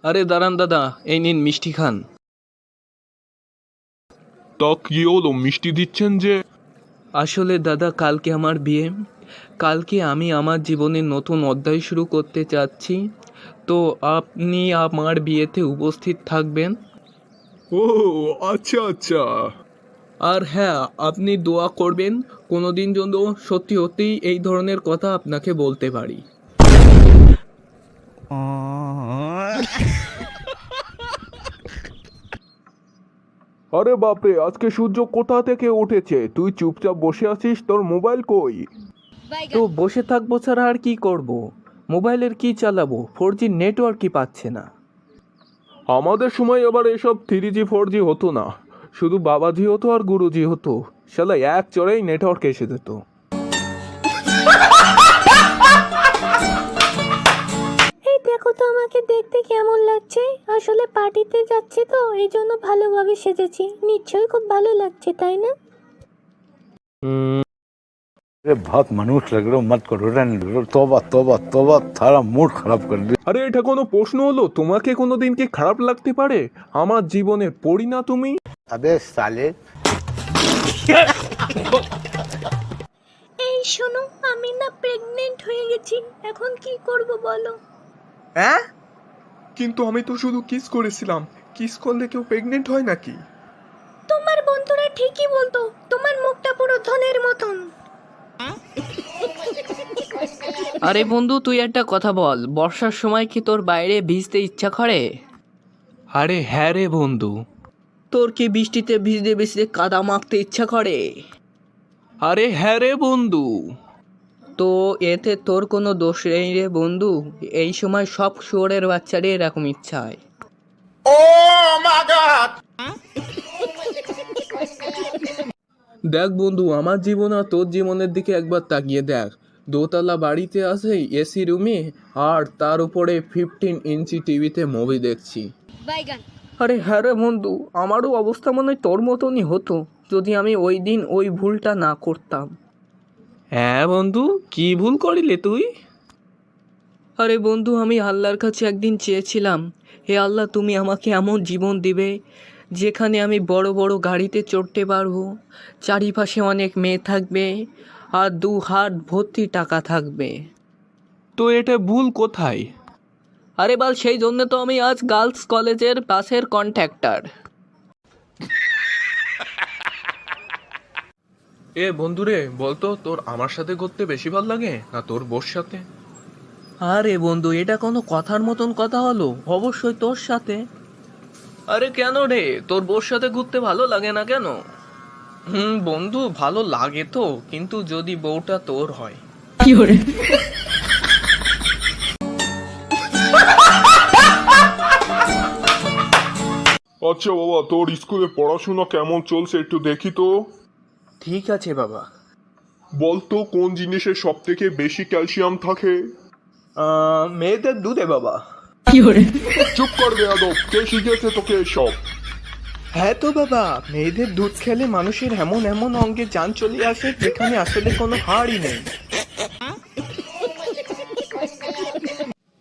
আরে দাঁড়ান দাদা, এই নিন মিষ্টি খান। তা কি হলো, মিষ্টি দিচ্ছেন যে? আসলে দাদা, কালকে আমার বিয়ে। কালকে আমি আমার জীবনের নতুন অধ্যায় শুরু করতে চাচ্ছি। তো আপনি আমার বিয়েতে উপস্থিত থাকবেন। ও আচ্ছা আচ্ছা। আর হ্যাঁ, আপনি দোয়া করবেন কোনোদিন যেন সত্যি সত্যিই এই ধরনের কথা আপনাকে বলতে পারি। আরে বাপরে, আজকে সূর্য কোথা থেকে উঠেছে? তুই চুপচাপ বসে আছিস, তোর মোবাইল কই? তো বসে থাকবো ছাড়া আর কি করব? মোবাইলের কি চালাবো, 4G নেটওয়ার্কই পাচ্ছে না। আমাদের সময় আবার এসব 3G 4G হতো না, শুধু বাবাজি হতো আর গুরুজি হতো। শালা এক চড়েই নেটওয়ার্ক এসে যেত। এই দেখো তো আমাকে দেখতে কেমন লাগছে। আসলে পার্টিতে যাচ্ছি তো এই জন্য ভালোভাবে সেজেছি। নিশ্চয়ই খুব ভালো লাগছে, তাই না? अरे बहुत मनुष्य लग रहे हो, मत करो, रहने दो। तौबा तौबा तौबा, थारा मूड खराब कर दिया। আরে এটা কোনো প্রশ্ন হলো? তোমাকে কোনোদিন কি খারাপ লাগতে পারে? আমার জীবনের পড়ি না তুমি? अबे साले। এই শোনো, আমি না প্রেগনেন্ট হয়ে গেছি। এখন কি করব বলো? হ্যাঁ, কিন্তু আমি তো শুধু কিস করেছিলাম। কিস করলে কেউ প্রেগনেন্ট হয় নাকি? তোমার বন্ধুরা ঠিকই বলতো, তোমার মুখটা পুরো ধনের মতন। আরে বন্ধু, তুই একটা কথা বল, বর্ষার সময় কি তোর বাইরে ভিজতে ইচ্ছা করে? আরে হ্যাঁ রে বন্ধু, তোর কি বৃষ্টিতে ভিজতে ভিজতে কাদা মাখতে ইচ্ছা করে? আরে হ্যাঁ রে বন্ধু। তো এতে তোর কোনো দোষ নেই রে বন্ধু, এই সময় সব শুয়োরের বাচ্চারই এরকম ইচ্ছা হয়। দেখ বন্ধু, আমার জীবন আর তোর জীবনের দিকে একবার তাকিয়ে দেখ। দোতলা বাড়িতে আছে, এসি রুমে, আর তার উপরে 15 ইঞ্চি টিভিতে মুভি দেখছি। আরে হ্যাঁ রে বন্ধু, আমারও অবস্থা মনে হয় তোর মতনই হতো যদি আমি ওই দিন ওই ভুলটা না করতাম। হ্যাঁ বন্ধু, কি ভুল করিলে তুই? আরে বন্ধু, আমি আল্লাহর কাছে একদিন চেয়েছিলাম, হে আল্লাহ, তুমি আমাকে এমন জীবন দিবে যেখানে আমি বড় বড় গাড়িতে চড়তে পারবো, চারিপাশে অনেক মেয়ে থাকবে, আর 2 হাত ভর্তি টাকা থাকবে। তো এটা ভুল কোথায়? আরে বাল, সেই জন্য তো আমি আজ গার্লস কলেজের বাসের কন্ট্রাক্টর। এ বন্ধুরে, বলতো তোর আমার সাথে ঘুরতে বেশি ভালো লাগে না তোর বোর সাথে? আরে বন্ধু, এটা কোনো কথার মতন কথা হলো? অবশ্যই তোর সাথে। আরে কেন রে, তোর বোর সাথে ঘুরতে ভালো লাগে না কেন? বন্ধু, ভালো লাগে তো, কিন্তু যদি বউটা তোর হয়। আচ্ছা বাবা, তোর স্কুলে পড়াশোনা কেমন চলছে একটু দেখি তো। ঠিক আছে বাবা। বলতো কোন জিনিসে সব থেকে বেশি ক্যালসিয়াম থাকে? মেয়েদের দুধে বাবা। চুপ কর বেয়াদব, কে শিখেছে তোকে এসব? হ্যাঁ তো বাবা, মেয়েদের দুধ খেলে মানুষের এমন এমন অঙ্গে জান চলে আসে যেখানে আসলে কোনো হাড়ই নেই।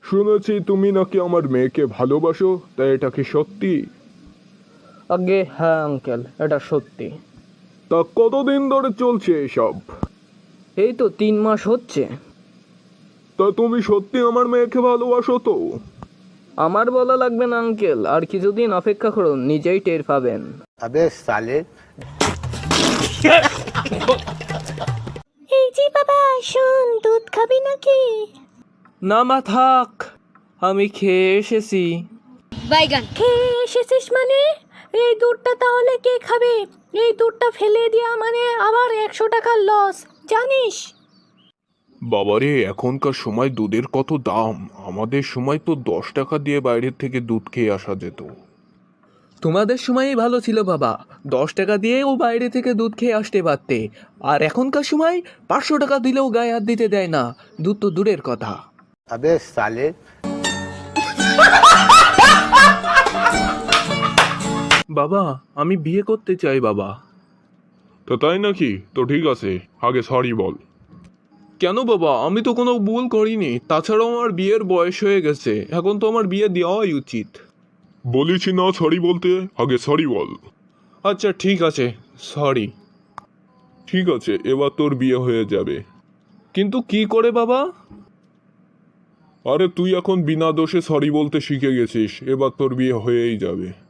শুনেছি তুমি নাকি আমার মেয়েকে ভালোবাসো, তাই এটা কি সত্যি? আগে হ্যাঁ আঙ্কেল, এটা সত্যি। তা কতদিন ধরে চলছে এসব? এই তো 3 মাস হচ্ছে। তা তুমি সত্যি আমার মেয়েকে ভালোবাসো তো? আমার বলা লাগবে না আঙ্কেল, আর কিছুদিন অপেক্ষা করুন, নিজেই টের পাবেন। अबे साले। এই যে বাবা, শোন, দুধ খাবি নাকি? না মা, থাক, আমি খেয়ে এসেছি। খেয়ে এসেছিস মানে? এই দুধটা তাহলে কে খাবে? এই দুধটা ফেলে দেওয়া মানে আবার 100 টাকা লস, জানিস? বাবারে, এখনকার সময় দুধের কত দাম! আমাদের সময় তো 10 টাকা দিয়ে বাইরের থেকে দুধ খেয়ে আসা যেত। তোমাদের সময়ই ভালো ছিল বাবা, 10 টাকা দিয়েও বাইরে থেকে দুধ খেয়ে আসতে পারতে। আর এখনকার সময় 500 টাকা দিলেও গায়ে হাত দিতে দেয় না, দুধ তো দূরের কথা। अबे साले। বাবা, আমি বিয়ে করতে চাই বাবা। তো তাই নাকি? তো ঠিক আছে, আগে সরি বল। কেন বাবা, আমি তো কোনো ভুল করিনি। তাছাড়াও আমার বিয়ের বয়স হয়ে গেছে, এখন তো আমার বিয়ে দেওয়াই উচিত। বলেছি না সরি বলতে, আগে সরি বল। আচ্ছা ঠিক আছে, সরি। ঠিক আছে, এবার তোর বিয়ে হয়ে যাবে। কিন্তু কি করে বাবা? আরে তুই এখন বিনা দোষে সরি বলতে শিখে গেছিস, এবার তোর বিয়ে হয়েই যাবে।